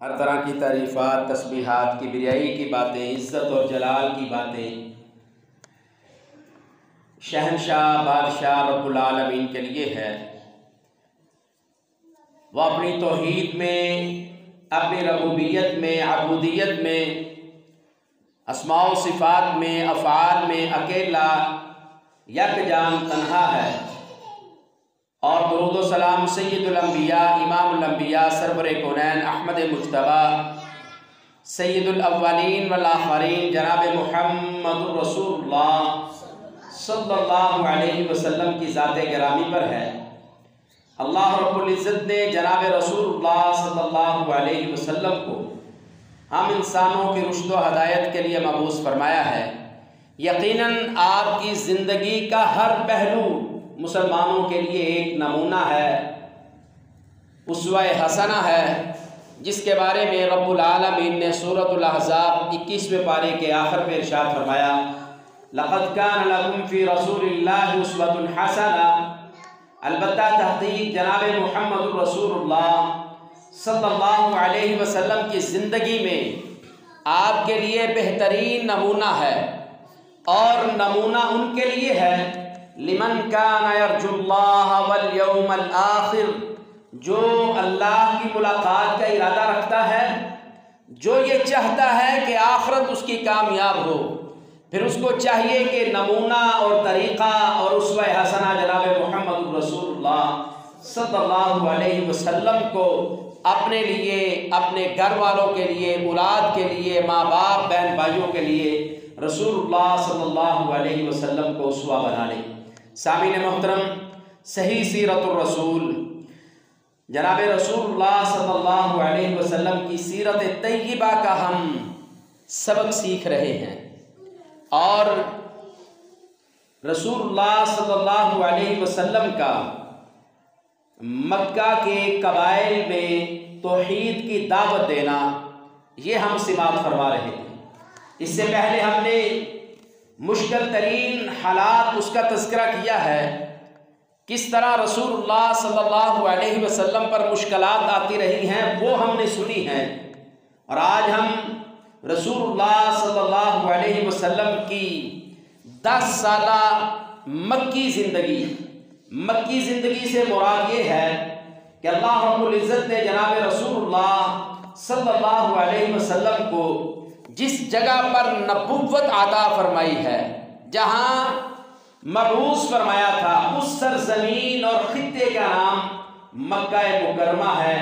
हर तरह की तारीफ़ात, तस्बीहात, किबरियाई की बातें, इज़्ज़त और जलाल की बातें शहनशाह बादशाह रब्बुल आलमीन के लिए है। वह अपनी तौहीद में, अपनी रबूबियत में, अबूदियत में, अस्मा व सिफ़ात में, अफ़आल में अकेला यकजान तन्हा है। और दुरूद व सलाम सय्यदुल अंबिया, इमामुल अंबिया, सरवरे कौनैन, अहमद मुज्तबा, सय्यदुल अव्वलीन वल आखिरीन, जनाब मुहम्मदुर रसूलुल्लाह सल्लल्लाहु अलैहि वसल्लम की ज़ात गिरामी पर है। अल्लाह रब्बुल इज़्ज़त ने जनाब रसूलुल्लाह सल्लल्लाहु अलैहि वसल्लम को हम इंसानों की रुश्द व हदायत के लिए मबूस फरमाया है। यकीनन आपकी ज़िंदगी का हर पहलू मुसलमानों के लिए एक नमूना है, उस्वा-ए हसना है, जिसके बारे में रब्बुल आलमीन ने सूरतुल अहज़ाब 21वें पारे के आखिर में इरशाद फरमाया, लक़द कान लकुम फ़ी रसूलिल्लाहि उस्वतुन हसना। अलबत्ता तहक़ीक़ जनाब मुहम्मदुर रसूलुल्लाह सल्लल्लाहु अलैहि वसल्लम की ज़िंदगी में आपके लिए बेहतरीन नमूना है। और नमूना उनके लिए है लिमन कान यरजुल्लाह वल यौमल आखिर, जो अल्लाह की मुलाकात का इरादा रखता है, जो ये चाहता है कि आखिरत उसकी कामयाब हो, फिर उसको चाहिए कि नमूना और तरीक़ा और उस्वा-ए हसना जनाब मुहम्मद रसूलुल्लाह सल्लल्लाहु अलैहि वसल्लम को अपने लिए, अपने घर वालों के लिए, औलाद के लिए, माँ बाप, बहन भाइयों के लिए रसूलुल्लाह सल्लल्लाहु अलैहि वसल्लम को उस्वा बना लें। सामीन मोहतरम, सही सीरतुर रसूल जनाब रसूलुल्लाह सल्लल्लाहु अलैहि वसल्लम की सीरत तय्यबा का हम सबक सीख रहे हैं। और रसूलुल्लाह सल्लल्लाहु अलैहि वसल्लम का मक्का के कबाइल में तौहीद की दावत देना, ये हम सिमात फरमा रहे थे। इससे पहले हमने मुश्किल तरीन हालात उसका तज़किरा किया है, किस तरह रसूलुल्लाह सल्लल्लाहु अलैहि वसल्लम पर मुश्किलात आती रही हैं, वो हमने सुनी हैं। और आज हम रसूलुल्लाह सल्लल्लाहु अलैहि वसल्लम की 10 साला मक्की ज़िंदगी से मुराद ये है कि अल्लाह रब्बुल इज़्ज़त ने जनाब रसूलुल्लाह सल्लल्लाहु अलैहि वसल्लम को जिस जगह पर नबुव्वत अता फरमाई है, जहाँ मबूस फरमाया था, उस सरज़मीन और खित्ते का नाम मक्का मुकर्रमा है,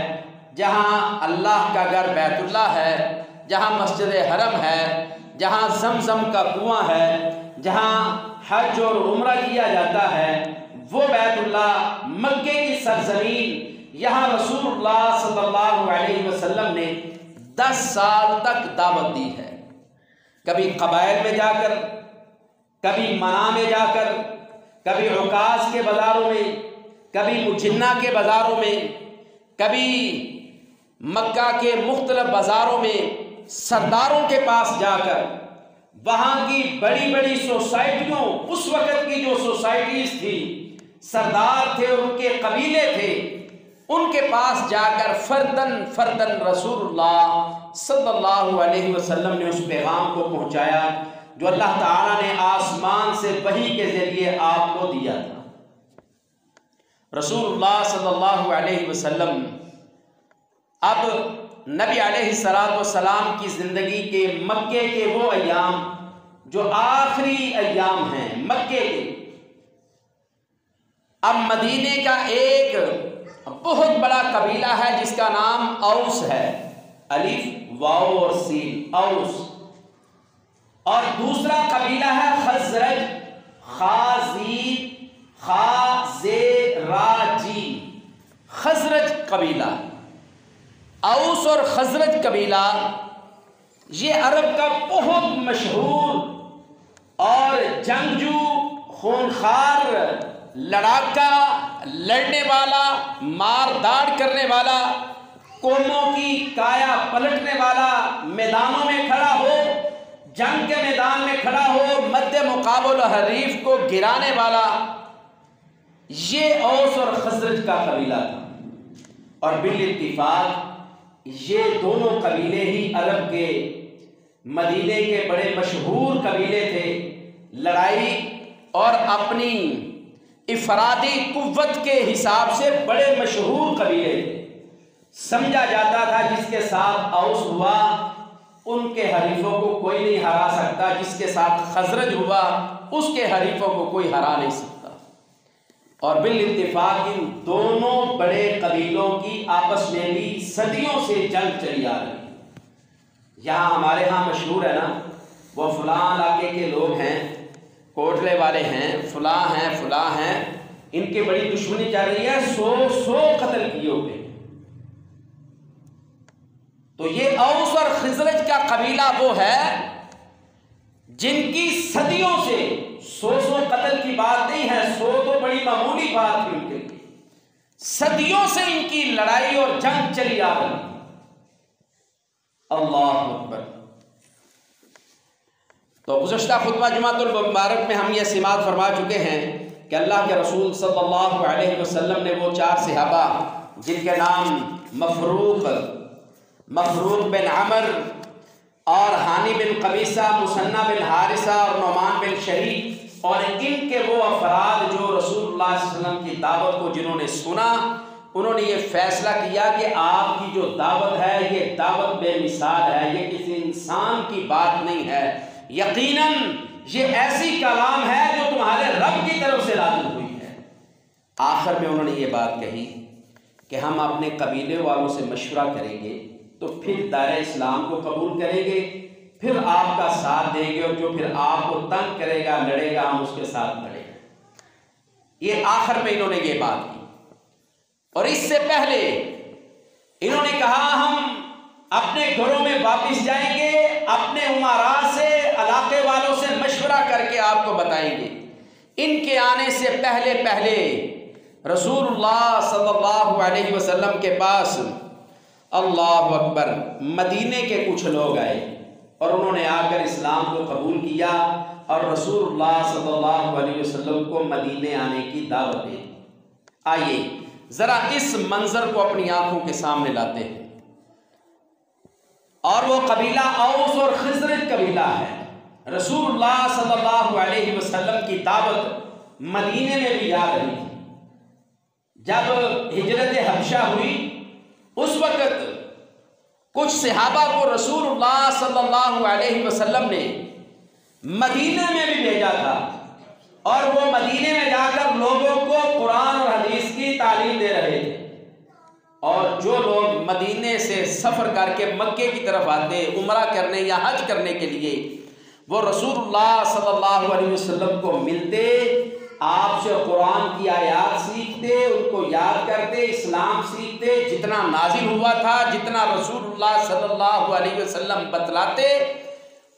जहाँ अल्लाह का घर बैतुल्लाह है, जहाँ मस्जिद हरम है, जहाँ ज़मज़म का कुआं है, जहाँ हज और उम्रा किया जाता है, वो बैतुल्लाह मक्के की सरज़मीन, यहाँ रसूलुल्लाह सल्लल्लाहु अलैहि वसल्लम ने 10 साल तक दावत दी है। कभी कबाइल में जाकर, कभी मना में जाकर, कभी उकास के बाज़ारों में, कभी मुजिन्ना के बाज़ारों में, कभी मक्का के मुख्तलिफ बाज़ारों में सरदारों के पास जाकर, वहाँ की बड़ी बड़ी सोसाइटियों, उस वक़्त की जो सोसाइटीज़ थी, सरदार थे और उनके कबीले थे, उनके पास जाकर फर्दन रसूलुल्लाह सल्लल्लाहु अलैहि वसल्लम ने उस पैगाम को पहुँचाया जो अल्लाह ताला ने आसमान से वही के ज़रिए आपको दिया था। रसूलुल्लाह सल्लल्लाहु अलैहि वसल्लम अब नबी अलैहिस्सलातु वस्सलाम की ज़िंदगी के मक्के के वो अय्याम जो आखिरी अय्याम हैं मक्के के, अब मदीने का एक बहुत बड़ा कबीला है जिसका नाम औस है, अलिफ वाव और सीन, औस। और दूसरा कबीला है खज़रज, खाज़ेराजी, खज़रज कबीला। औस और खज़रज कबीला ये अरब का बहुत मशहूर और जंगजू, खूनखार, लड़ाका, लड़ने वाला, मार दाड़ करने वाला, कौमों की काया पलटने वाला, मैदानों में खड़ा हो, जंग के मैदान में खड़ा हो, मध्य मुकाबला हरीफ को गिराने वाला, ये औस और खज़रज का कबीला था। और बिल इत्तिफाक ये दोनों कबीले ही अरब के मदीने के बड़े मशहूर कबीले थे। लड़ाई और अपनी इफरादी कुव्वत के हिसाब से बड़े मशहूर कबीले थे। समझा जाता था जिसके साथ औस हुआ उनके हरीफों को कोई नहीं हरा सकता, जिसके साथ खजरज हुआ उसके हरीफों को कोई हरा नहीं सकता। और बिल इत्तिफाक इन दोनों बड़े कबीलों की आपस में भी सदियों से जंग चली आ रही है। यहाँ हमारे यहाँ मशहूर है ना, वो फलां इलाके के लोग हैं, कोटले वाले हैं, फलां हैं, इनकी बड़ी दुश्मनी चल रही है, 100 कत्ल किए हुए। तो ये औस और खिजरज का कबीला वो है जिनकी सदियों से 100 कत्ल की बात नहीं है, 100 तो बड़ी मामूली बात थी उनके लिए। सदियों से इनकी लड़ाई और जंग चली आ रही। अल्लाह अकबर। तो गुज़श्ता खुतबा जुमातुल मुबारक में हम ये सिमात फरमा चुके हैं कि अल्लाह के रसूल सल्लल्लाहु अलैहि वसल्लम ने वो 4 सहाबा जिनके नाम मफरूक बिन अमर और हानी बिन कबीसा, मुसन्ना बिन हारिसा और नौमान बिन शरीक, और इनके वो अफराद जो रसूलुल्लाह सल्लल्लाहु अलैहि वसल्लम की दावत को जिन्होंने सुना, उन्होंने ये फैसला किया कि आपकी जो दावत है ये दावत बेमिसाल है, ये किसी इंसान की बात नहीं है, यकीनन ये ऐसी कलाम है जो तुम्हारे रब की तरफ से नाज़िल हुई है। आखिर में उन्होंने ये बात कही कि हम अपने कबीले वालों से मशवरा करेंगे तो फिर दायरे इस्लाम को कबूल करेंगे, फिर आपका साथ देंगे, और जो फिर आपको तंग करेगा, लड़ेगा, हम उसके साथ लड़ेंगे। ये आखिर में इन्होंने ये बात की। और इससे पहले इन्होंने कहा हम अपने घरों में वापस जाएंगे, अपने उमरा से, इलाके वालों से मशवरा करके आपको बताएंगे। इनके आने से पहले रसूलुल्लाह सल्लल्लाहु अलैहि वसल्लम के पास, अल्लाह अकबर, मदीने के कुछ लोग आए और उन्होंने आकर इस्लाम को कबूल किया और रसूलुल्लाह सल्लल्लाहु अलैहि वसल्लम को मदीने आने की दावत दी। आइए ज़रा इस मंजर को अपनी आंखों के सामने लाते हैं। और वो कबीला औस और खिजरज कबीला है। रसूलुल्लाह सल्लल्लाहु अलैहि वसल्लम की दावत मदीने में भी आ रही थी। जब हिजरत हबशा हुई उस वक्त कुछ सहाबा को रसूलुल्लाह सल्लल्लाहु अलैहि वसल्लम ने मदीने में भी भेजा था, और वो मदीने में जाकर लोगों को कुरान और हदीस की तालीम दे रहे थे। और जो लोग मदीने से सफ़र करके मक्के की तरफ आते उमरा करने या हज करने के लिए, वो रसूलुल्लाह सल्लल्लाहु अलैहि वसल्लम को मिलते, आपसे कुरान की आयात सीखते, उनको याद करते, इस्लाम सीखते, जितना नाजिल हुआ था, जितना रसूलुल्लाह सल्लल्लाहु अलैहि वसल्लम बतलाते,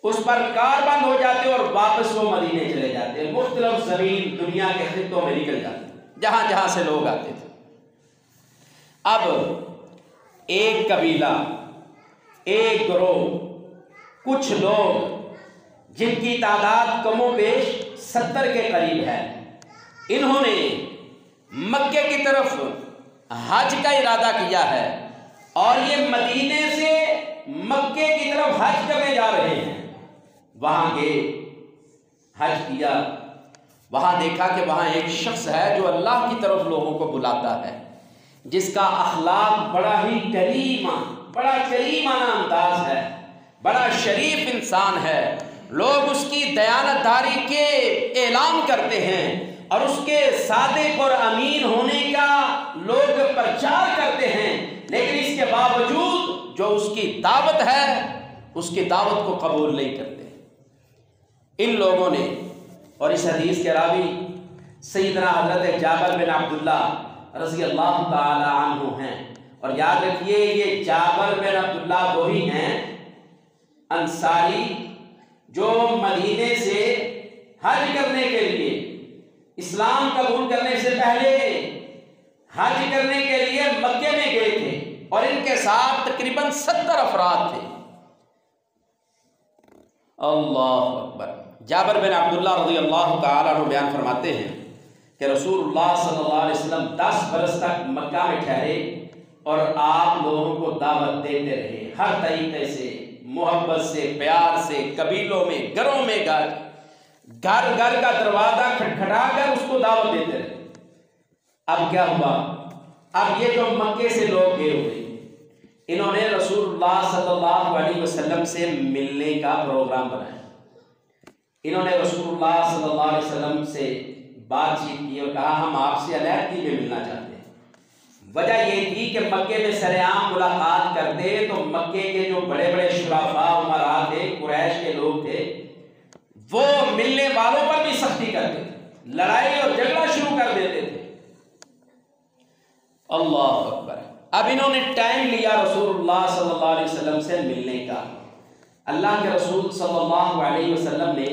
उस पर कारबंद हो जाते और वापस वो मदीने चले जाते, मुख्तलिफ ज़मीन दुनिया के खित्तों में निकल जाते, जहाँ जहाँ से लोग आते थे। अब एक कबीला, एक गिरोह, कुछ लोग जिनकी तादाद कमोबेश 70 के करीब है, इन्होंने मक्के की तरफ हज का इरादा किया है और ये मदीने से मक्के की तरफ हज करने जा रहे हैं। वहां गए, हज किया, वहां देखा कि वहां एक शख्स है जो अल्लाह की तरफ लोगों को बुलाता है, जिसका अखलाक बड़ा ही करीमाना अंदाज है, बड़ा शरीफ इंसान है। लोग उसकी दयानतदारी के ऐलान करते हैं और उसके सादिक और अमीन होने का लोग प्रचार करते हैं, लेकिन इसके बावजूद जो उसकी दावत है उसकी दावत को कबूल नहीं करते इन लोगों ने। और इस हदीस के रावी सैयदना हज़रत जाबिर बिन अब्दुल्लाह रज़ी अल्लाह ताला अन्हु हैं। और याद रखिए, ये जाबिर बिन अब्दुल्लाह वही हैं अंसारी जो मदीने से हज करने के लिए, इस्लाम कबूल करने से पहले हज करने के लिए मक्के में गए थे और इनके साथ तकरीबन 70 अफराद थे। अल्लाह अकबर। जाबिर बिन अब्दुल्लाह रज़ियल्लाहु ताला अन्हु बयान फरमाते हैं कि रसूलुल्लाह सल्लल्लाहु अलैहि वसल्लम 10 बरस तक मक्का में ठहरे और आप लोगों को दावत देते रहे हर तरीके से, मोहब्बत से, प्यार से, कबीलों में, घरों में, घर घर का दरवाजा खटखटा कर उसको दावत देते रहे। अब क्या हुआ? अब ये जो मक्के से लोग गए हुए, इन्होंने रसूलुल्लाह सल्लल्लाहु अलैहि वसल्लम से मिलने का प्रोग्राम बनाया। इन्होंने रसूलुल्लाह सल्लल्लाहु अलैहि वसल्लम से बातचीत की और कहा हम आपसे अलैहिदगी में मिलना चाहते हैं। वजह ये थी कि मक्के में सरेआम मुलाकात करते तो मक्के के जो बड़े बड़े शुराफा उमरा थे, कुरैश के लोग थे, वो मिलने वालों पर भी सख्ती करते थे, लड़ाई और झगड़ा शुरू कर देते थे। अल्लाह अकबर। अब इन्होंने टाइम लिया रसूलुल्लाह सल्लल्लाहु अलैहि वसल्लम से मिलने का। अल्लाह के रसूल सल्लल्लाहु अलैहि वसल्लम ने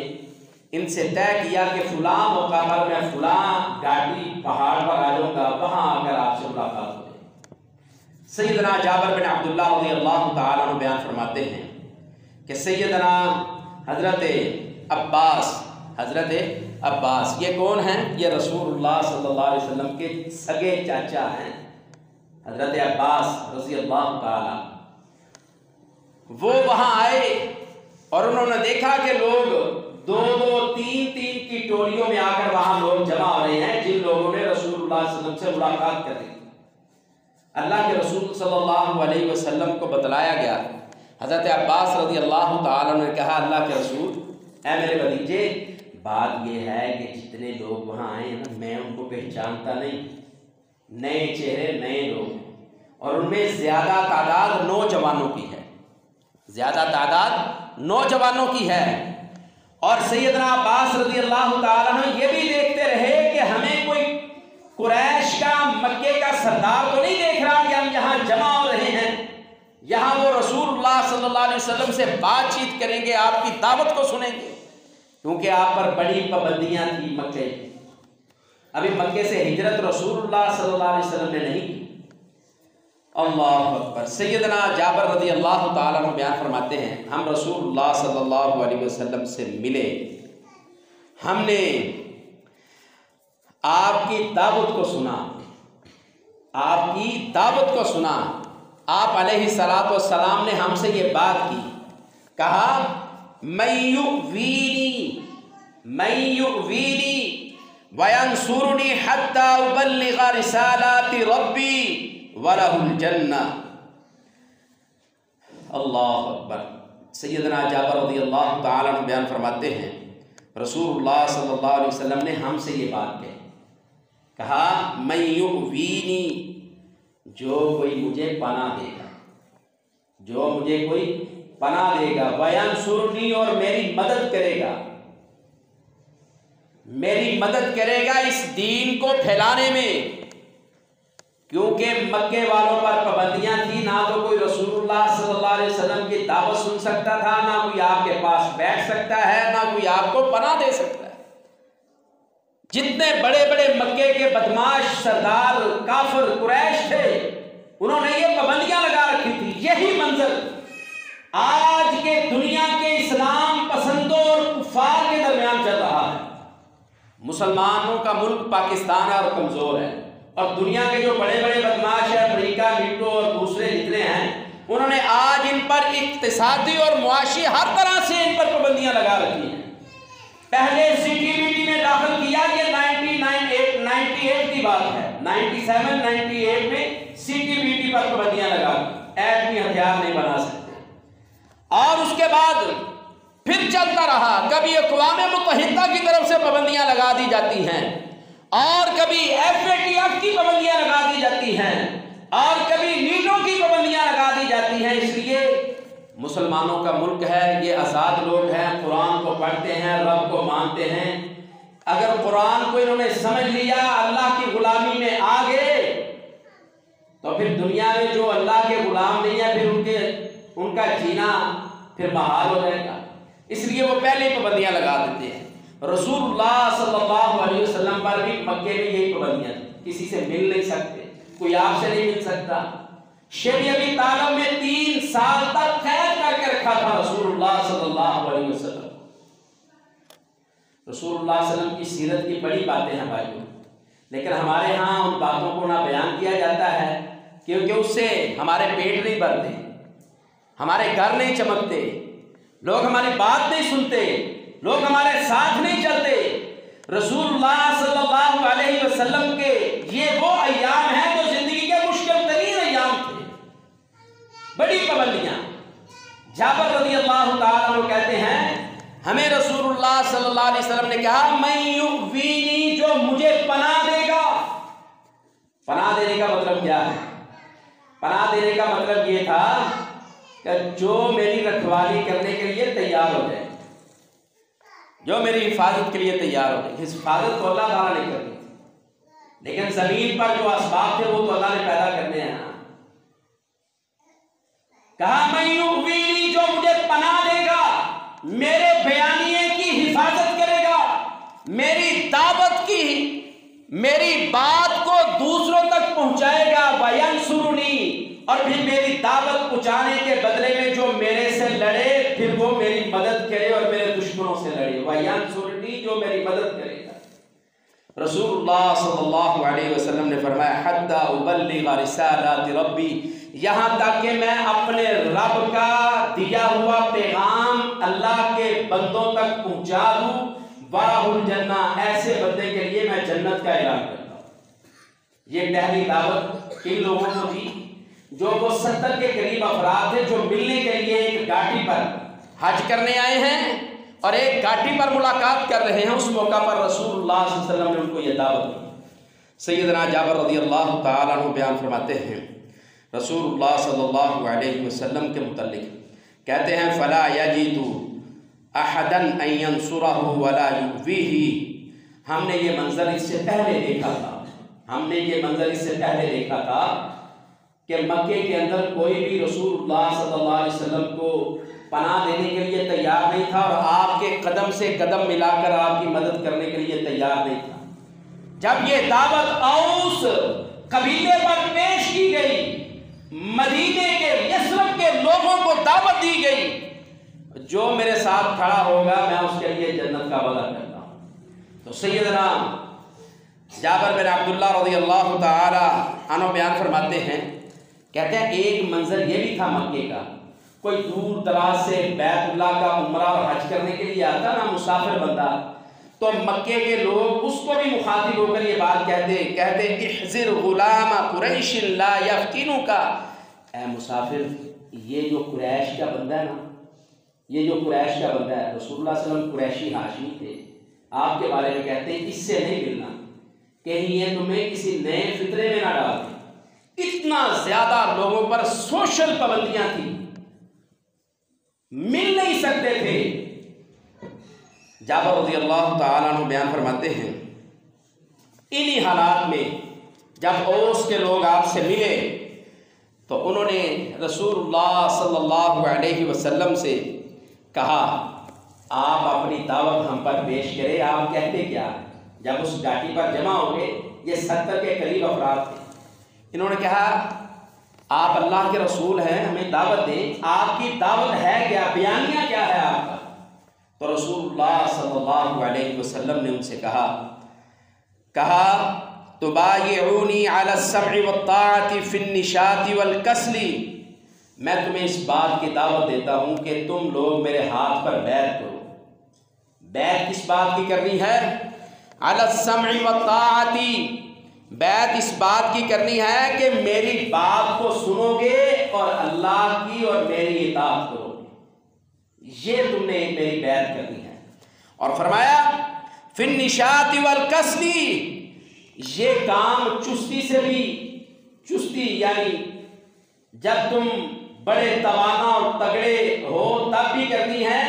इनसे तय किया कि फलां मौका पर मैं फलां घाटी पहाड़ पर आ जाऊंगा, वहां आकर आपसे मुलाकात हो जाए। सैयदना जाबिर बिन अब्दुल्लाह रज़ियल्लाहु ताला अन्हु बयान फरमाते हैं कि सैयदना हजरत अब्बास ये कौन हैं? ये रसूलुल्लाह सल्लल्लाहु अलैहि वसल्लम के सगे चाचा हैं, हजरत अब्बास रज़ियल्लाहु ताला। वो वहां आए और उन्होंने देखा कि लोग दो दो तीन तीन की टोलियों में आकर वहां लोग जमा हो रहे हैं, जिन लोगों ने रसूलुल्लाह सल्लल्लाहु अलैहि वसल्लम से मुलाकात कर ली। अल्लाह के रसूल सल्लल्लाहु अलैहि वसल्लम को बतलाया गया। हजरत अब्बास रज़ियल्लाहु ताला ने कहा अल्लाह के रसूल, ऐ मेरे भतीजे, बात यह है कि जितने लोग वहां आए हैं ना, मैं उनको पहचानता नहीं, नए चेहरे, नए लोग, और उनमें ज्यादा तादाद नौजवानों की है, ज्यादा तादाद नौजवानों की है। और सैयदना अब्बास रज़ियल्लाहु ताला अन्हु ये भी देखते रहे कि हमें कोई कुरैश का, मक्के का सरदार तो नहीं देख रहा कि हम यहाँ जमा हो रहे हैं, यहाँ वो रसूलुल्लाह सल्लल्लाहु अलैहि वसल्लम से बातचीत करेंगे, आपकी दावत को सुनेंगे, क्योंकि आप पर बड़ी पाबंदियां थी मक्के। अभी मक्के से हिजरत रसूलुल्लाह सल्लल्लाहु अलैहि वसल्लम ने नहीं की। अल्लाहु अकबर। सैयदना जाबिर रज़ियल्लाहु ताला अन्हु बयान फरमाते हैं हम रसूलुल्लाह सल्लल्लाहु अलैहि वसल्लम से मिले, हमने आपकी दावत को सुना, आपकी दावत को सुना। आप अलैहिस्सलातु वस्सलाम ने हमसे ये बात की, कहा मय्युवीनी वयंसुरनी हत्ता उबल्लिगा रिसालाति रब्बी वलहुल जन्ना। अल्लाह अकबर। सैयदना जाबिर रज़ियल्लाहु ताला अन्हु बयान फरमाते हैं रसूलुल्लाह सल्लल्लाहु अलैहि वसल्लम ने हमसे ये बात कही, कहा मय्युवीनी, जो कोई मुझे पनाह देगा, जो मुझे कोई पनाह देगा, वयंसुरनी, और मेरी मदद करेगा, मेरी मदद करेगा इस दीन को फैलाने में। क्योंकि मक्के वालों पर पाबंदियां थी, ना तो कोई रसूलुल्लाह सल्लल्लाहु अलैहि वसल्लम की दावत सुन सकता था, ना कोई आपके पास बैठ सकता है, ना कोई आपको पनाह दे सकता है। जितने बड़े बड़े मक्के के बदमाश सरदार काफिर कुरैश थे, उन्होंने ये पाबंदियां लगा रखी थी। यही मंजर आज के दुनिया के इस्लाम पसंदों और कुफार के दरमियान चल रहा है। मुसलमानों का मुल्क पाकिस्तान है और कमजोर है, और दुनिया के जो बड़े बड़े बदमाश है, अमेरिका, नीटो और दूसरे जितने हैं, उन्होंने आज इन पर इक्तिसादी और मुआशी हर तरह से इन पर पाबंदियां लगा रखी हैं। पहले CTBT में दाखिल किया, ये 98 की बात है, 97, 98 में CTBT पर पाबंदियां लगा, एटमी हथियार नहीं बना सकते। और उसके बाद फिर चलता रहा, कभी अक़वाम मुत्तहिदा की तरफ से पाबंदियां लगा दी जाती हैं, और कभी FATF की पाबंदियां लगा दी जाती हैं, और कभी नीटो की पाबंदियां लगा दी जाती हैं। इसलिए मुसलमानों का मुल्क है, ये आज़ाद लोग हैं, कुरान को पढ़ते हैं, रब को मानते हैं। अगर कुरान को इन्होंने समझ लिया, अल्लाह की गुलामी में आ गए, तो फिर दुनिया में जो अल्लाह के गुलाम नहीं है, फिर उनका जीना फिर बहाल हो जाएगा। इसलिए वो पहले पाबंदियां लगा देते हैं। रसूलुल्लाह सल्लल्लाहु अलैहि वसल्लम पर भी मक्के में यही पाबंदियां थी, किसी से मिल नहीं सकते, कोई आपसे नहीं मिल सकता। शेर अबी तालिब में 3 साल तक कैद करके रखा था रसूलुल्लाह सल्लल्लाहु अलैहि वसल्लम। रसूलुल्लाह सल्लल्लाहु अलैहि वसल्लम की सीरत की बड़ी बातें हैं भाइयों, लेकिन हमारे यहाँ उन बातों को ना बयान किया जाता है, क्योंकि उससे हमारे पेट नहीं भरते, हमारे घर नहीं चमकते, लोग हमारी बात नहीं सुनते, लोग हमारे साथ नहीं चलते। रसूलुल्लाह सल्लल्लाहु अलैहि वसल्लम के ये वो अय्याम हैं जो जिंदगी के मुश्किल तरीन अय्याम थे, बड़ी पाबंदियां। जाबर रज़ियल्लाहु ताला अन्हु कहते हैं हमें रसूलुल्लाह सल्लल्लाहु अलैहि वसल्लम ने कहा, मैं युवीनी, जो मुझे पनाह देगा। पनाह देने का मतलब क्या है? पनाह देने का मतलब ये था कि जो मेरी रखवाली करने के लिए तैयार हो जाए, जो मेरी हिफाजत के लिए तैयार हो जाए। हिफाजत तो अल्लाह ताला ने करनी, लेकिन जमीन पर जो असबाब थे वो तो अल्लाह ने पैदा करने हैं ना। कहा मैं युवीनी, जो मुझे पनाह देगा, मेरे बयानिए की हिफाजत करेगा, मेरी दावत की, मेरी बात को दूसरों तक पहुंचाएगा, वयंसुरुनी, और फिर मेरी दावत पहुंचाने के बदले में जो मेरे से लड़े फिर वो मेरी मदद करे और मेरे दुश्मनों से लड़े। वयंसुरुनी, जो मेरी मदद करेगा। रसूलुल्लाह सल्लल्लाहु अलैहि वसल्लम ने फरमाया, हत्ता उबल्लिग रिसालाति रब्बी, यहाँ तक कि मैं अपने रब का दिया हुआ पैगाम अल्लाह के बंदों तक पहुंचा दूं। वलाहुल जन्ना, ऐसे बंदे के लिए मैं जन्नत का ऐलान करता हूं। ये पहली दावत इन लोगों को दी जो वो 70 के करीब अफराद थे, जो मिलने के लिए एक घाटी पर हज करने आए हैं और एक घाटी पर मुलाकात कर रहे हैं। उस मौका पर रसूलुल्लाह सल्लल्लाहु अलैहि वसल्लम ने उनको यह दावत दी। सैयदना जाबर रज़ियल्लाहु ताला अन्हु बयान फरमाते हैं, रसूलुल्लाह सल्लल्लाहु अलैहि वसल्लम के मुतल्लिक कहते हैं, फला यजीदु अहदन अन यंसुरहु वला युवीही। हमने ये मंजर इससे पहले देखा था, हमने ये मंजर इससे पहले देखा था कि मक्के के अंदर कोई भी रसूलुल्लाह सल्लल्लाहु अलैहि वसल्लम को पनाह देने के लिए तैयार नहीं था और आपके कदम से कदम मिलाकर आपकी मदद करने के लिए तैयार नहीं था। जब ये दावत औस कबीले पर पेश की गई, मदीने के यस्रब के लोगों को दावत दी गई, जो मेरे साथ खड़ा होगा मैं उसके लिए जन्नत का वादा करता हूं। तो सैयदना जाबर बिन अब्दुल्लाह रज़ियल्लाहु ताला अन्हु बयान फरमाते हैं, कहते हैं एक मंजर ये भी था मक्के का, कोई दूर दराज से बैतुल्लाह का उम्रा और हज करने के लिए आता ना मुसाफिर बंदा, तो मक्के के लोग उसको भी मुखातिब होकर ये बात कहते इहज़िर गुलाम कुरैश ला यफ्तिनुका, ऐ मुसाफिर, ये जो कुरैश का बंदा है ना, ये जो कुरैश का बंदा है, रसूलुल्लाह सल्लल्लाहु अलैहि वसल्लम कुरैशी हाशमी थे, आपके बारे में कहते हैं इससे नहीं मिलना, कहीं ये तुम्हें किसी नए फितरे में ना डाल दे। इतना ज्यादा लोगों पर सोशल पाबंदियां थी, मिल नहीं सकते थे। जाबर रज़ियल्लाहु ताला अन्हु बयान फरमाते हैं, इन्हीं हालात में जब औस के लोग आपसे मिले तो उन्होंने रसूलुल्लाह सल्लल्लाहु अलैहि वसल्लम से कहा, आप अपनी दावत हम पर पेश करें, आप कहते क्या? जब उस घाटी पर जमा हो गए, ये 70 के करीब अफराद थे, इन्होंने कहा आप अल्लाह के रसूल हैं, हमें दावत दें, आपकी दावत है क्या, बयानिया क्या है आपका? तो रसूलुल्लाह सल्लल्लाहु अलैहि वसल्लम ने उनसे कहा तुबायिऊनी अला सम्इ वत्ताअति फिन्निशाति वल कसली, मैं तुम्हें इस बात की दावत देता हूं कि तुम लोग मेरे हाथ पर बैत करो। बैत किस बात की करनी है? अला सम्इ वत्ताअति, बैत इस बात की करनी है कि मेरी बात को सुनोगे और अल्लाह की और मेरी इताअत करोगे, ये तुमने मेरी बैत करनी है। और फरमाया फिन्निशाति वल कसली, ये काम चुस्ती से भी, चुस्ती यानी जब तुम बड़े तवाना और तगड़े हो तब भी करनी है,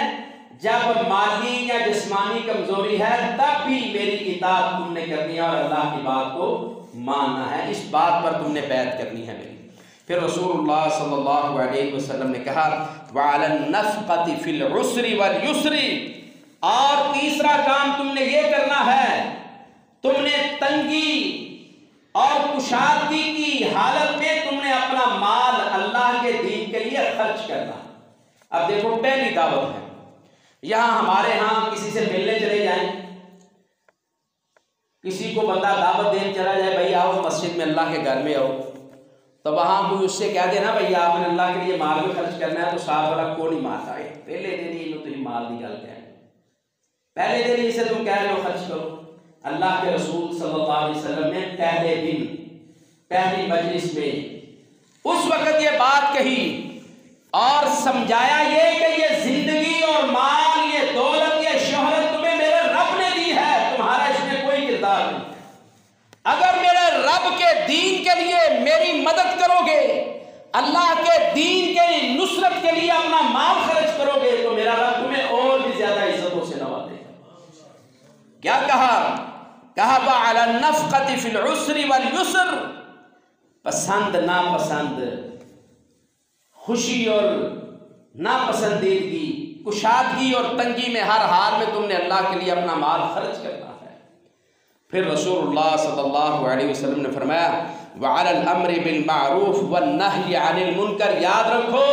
जब माली या जिस्मानी कमजोरी है तब भी मेरी इताअत तुमने करनी है और अल्लाह की बात को मानना है, इस बात पर तुमने बैत करनी है मेरी। फिर रसूलुल्लाह सल्लल्लाहु अलैहि वसल्लम ने कहा वअलन नफ़क़ति फिल उसरी वल युसरी, और तीसरा काम तुमने ये करना है, तुमने तंगी और कुशादगी की हालत में तुमने अपना माल अल्लाह के दीन के लिए खर्च करना। अब देखो पहली दावत है, यहां हमारे यहां किसी से मिलने चले जाएं, किसी को बंदा दावत देने चला जाए, भाई आओ मस्जिद में अल्लाह के घर में आओ, तो वहाँ कोई उससे कह देना भैया आपने अल्लाह के लिए माल भी खर्च करना है तो साथ वाला को नहीं मारता है, पहले दिन ही तुम माल की गल कह, पहले दिन ही से तुम कह रहे हो खर्च करो। अल्लाह के रसूल सल्लल्लाहु अलैहि वसल्लम ने पहले दिन पहली मजलिस में उस वक्त ये बात कही और समझाया ये कि ये जिंदगी और माल, ये दौलत, ये शोहरत तुम्हें मेरे रब ने दी है, तुम्हारा इसमें कोई किरदार नहीं। अगर मेरे रब के दीन के लिए मेरी मदद करोगे, अल्लाह के दीन के नुसरत के लिए अपना माल खर्च करोगे तो मेरा रब तुम्हें और भी ज्यादा इज्जतों से नवाजेगा। क्या कहा? कहा बअला नफ़क़ति फ़िल उसरि वल युस्र, पसंद नापसंद, खुशी और नापसंदीदगी, कुशादगी और तंगी में हर हाल में तुमने अल्लाह के लिए अपना माल खर्च करना है। फिर रसूलुल्लाह सल्लल्लाहु अलैहि वसल्लम ने फरमाया वअलल अम्रि बिल मारूफ वन नही अनिल मुनकर। याद रखो,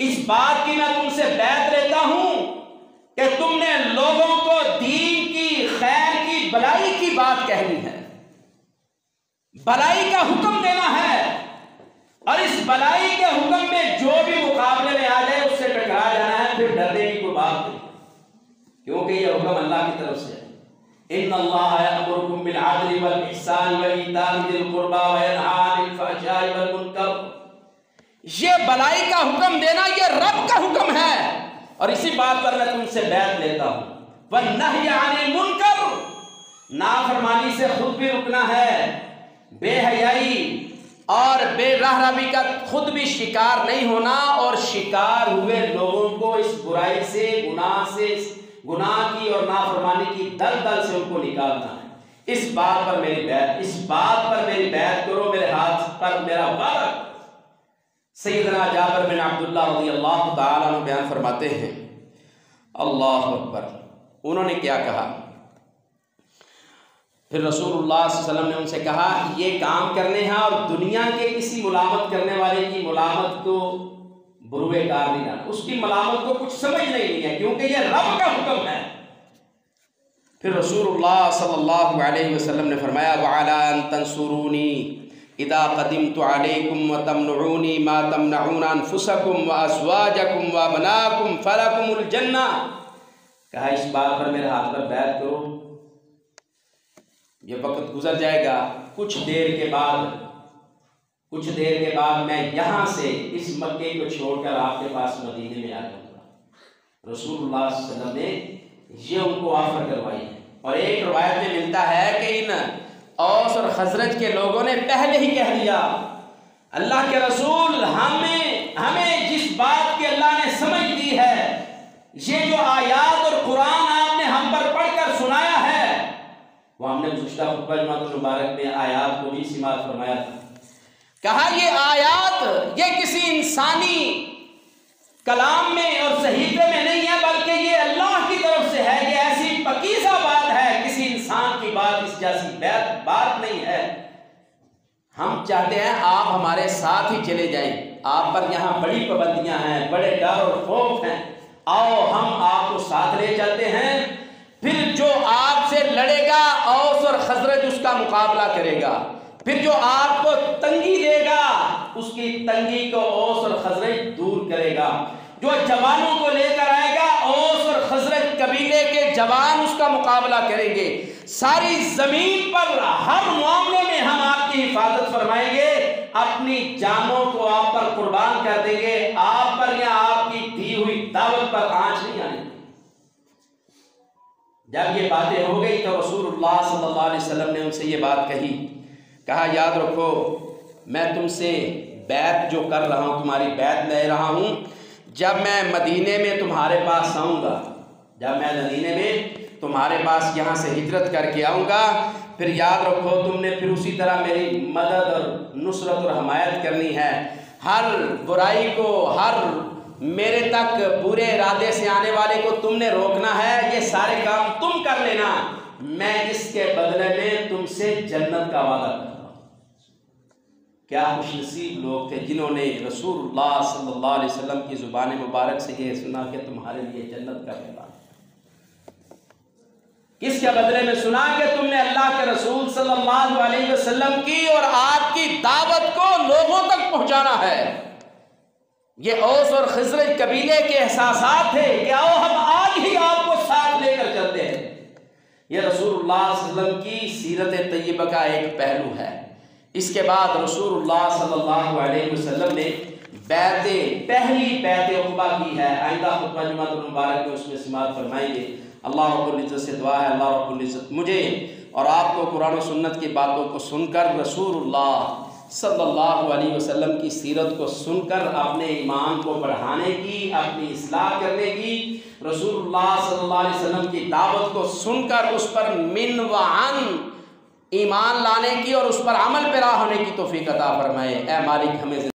इस बात की मैं तुमसे बैत लेता हूं कि तुमने लोगों को दीन की, खैर की, भलाई की बात कहनी है, भलाई का हुक्म देना है, और इस भलाई के हुक्म में जो भी मुकाबले में आ जाए उससे टकरा जाना है, फिर डरने की कोई बात नहीं, क्योंकि यह हुक्म अल्लाह की तरफ से है। इन्नल्लाह यअमुरुकुम बिल अदलि वल इहसान व ईताइ दिल कुर्बा व यनहा अनिल फहशाइ वल मुनकर। ये भलाई का हुक्म देना ये रब का हुक्म है, और इसी बात पर मैं तुमसे बैत लेता हूं। व नही अनिल मुनकर, नाफरमानी से खुद भी रुकना है, बेहयाई और बेरहमी का खुद भी शिकार नहीं होना, और शिकार हुए लोगों को इस बुराई से, गुनाह की और नाफरमानी की दलदल से उनको निकालना है। इस बात पर मेरी बैत, इस बात पर मेरी बैत करो, मेरे हाथ पर मेरा वादा। सैयदना जाबिर बिन अब्दुल्लाह रज़ियल्लाहु ताला अन्हु बयान फरमाते हैं, अल्लाहु अकबर, उन्होंने क्या कहा? फिर रसूलुल्लाह सल्लल्लाहु अलैहि वसल्लम ने उनसे कहा ये काम करने हैं और दुनिया के किसी मुलामत करने वाले की मुलामत को बुरुए कार नहीं डालना, उसकी मलामत को कुछ समझ नहीं है, क्योंकि यह रब का हुक्म है। फिर रसूलुल्लाह सल्लल्लाहु अलैहि वसल्लम ने फरमाया वअला अन तंसुरूनी इदा क़दिमतु अलैकुम व तमनऊनी मा तमनऊन अनफुसकुम व अज़वाजकुम व अबनाकुम फलकुमुल जन्नह। कहा इस बात पर मेरे हाथ पर बैत करो, ये वक्त गुजर जाएगा, कुछ देर के बाद मैं यहाँ से इस मक्के को छोड़कर आपके पास मदीने में आ जाऊँगा। रसूलुल्लाह सल्लल्लाहु अलैहि वसल्लम ने ये उनको ऑफर करवाई है। और एक रवायत में मिलता है कि इन औस और खजरज के लोगों ने पहले ही कह दिया अल्लाह के रसूल, हमें जिस बात की अल्लाह ने समझ दी है, ये जो आयात और कुरान आपने हम पर पढ़कर सुनाया है, वो हमने गुज़िश्ता खुतबा जुमातुल मुबारक में आयात को भी सिमात फरमाया था। कहा ये आयात ये किसी इंसानी कलाम में और सहीफे में नहीं है, बल्कि ये अल्लाह की तरफ से है। ये ऐसी पकीज़ा बात है, किसी इंसान की बात इस जैसी बात नहीं है। हम चाहते हैं आप हमारे साथ ही चले जाएं, आप पर यहाँ बड़ी पाबंदियां हैं, बड़े डर और खौफ हैं, आओ हम आपको साथ ले चलते हैं। फिर जो आपसे लड़ेगा औस और खजरज उसका मुकाबला करेगा, फिर जो आपको तंगी देगा उसकी तंगी को औस और खजरज दूर करेगा, जो जवानों को लेकर आएगा औस और खजरज कबीले के जवान उसका मुकाबला करेंगे। सारी जमीन पर हर मामले में हम आपकी हिफाजत फरमाएंगे, अपनी जानों को आप पर कुर्बान कर देंगे, आप पर या आपकी दी हुई दावत पर आंच नहीं आने। जब ये बातें हो गई तो रसूलुल्लाह सल्लल्लाहु अलैहि वसल्लम ने उनसे ये बात कही, कहा याद रखो मैं तुमसे बैत जो कर रहा हूँ, तुम्हारी बैत ले रहा हूँ, जब मैं मदीने में तुम्हारे पास आऊँगा, जब मैं मदीने में तुम्हारे पास यहाँ से हिजरत करके आऊँगा, फिर याद रखो तुमने फिर उसी तरह मेरी मदद और नुसरत और हमायत करनी है। हर बुराई को, हर मेरे तक बुरे इरादे से आने वाले को तुमने रोकना है। ये सारे काम तुम कर लेना, मैं इसके बदले में तुमसे जन्नत का वादा कर रहा हूँ। क्या खुशनसीब लोग थे जिन्होंने रसूलुल्लाह सल्लल्लाहु अलैहि वसल्लम की ज़ुबान मुबारक से ये सुना कि तुम्हारे लिए जन्नत का ऐलान। किसके बदले में? सुना कि तुमने अल्लाह के रसूल सल्लल्लाहु अलैहि वसल्लम की और आपकी दावत को लोगों तक पहुंचाना है। ये औस और खज़रज कबीले के एहसासात थे कि आओ हम आज ही आपको साथ लेकर चलते हैं। ये रसूलुल्लाह सल्लल्लाहु अलैहि वसल्लम की सीरत तय्यबा का एक पहलू है। इसके बाद रसूलुल्लाह सल्लल्लाहु अलैहि वसल्लम ने पहली बैत उक़बा की है। आइंदा खुतबा जुमातुल मुबारक में उसमें समाअत फरमाएंगे। अल्लाह रब्बुल इज़्ज़त से दुआ है, अल्लाह रब्बुल इज़्ज़त मुझे और आपको कुरान और सुन्नत की बातों को सुनकर, रसूलुल्लाह सल्लल्लाहु अलैहि वसल्लम की सीरत को सुनकर अपने ईमान को बढ़ाने की, अपनी इस्लाह करने की, रसूलुल्लाह सल्लल्लाहु अलैहि वसल्लम की दावत को सुनकर उस पर मिन व अन ईमान लाने की और उस पर अमल पैरा होने की तौफीक अता फरमाए। ऐ मालिक हमें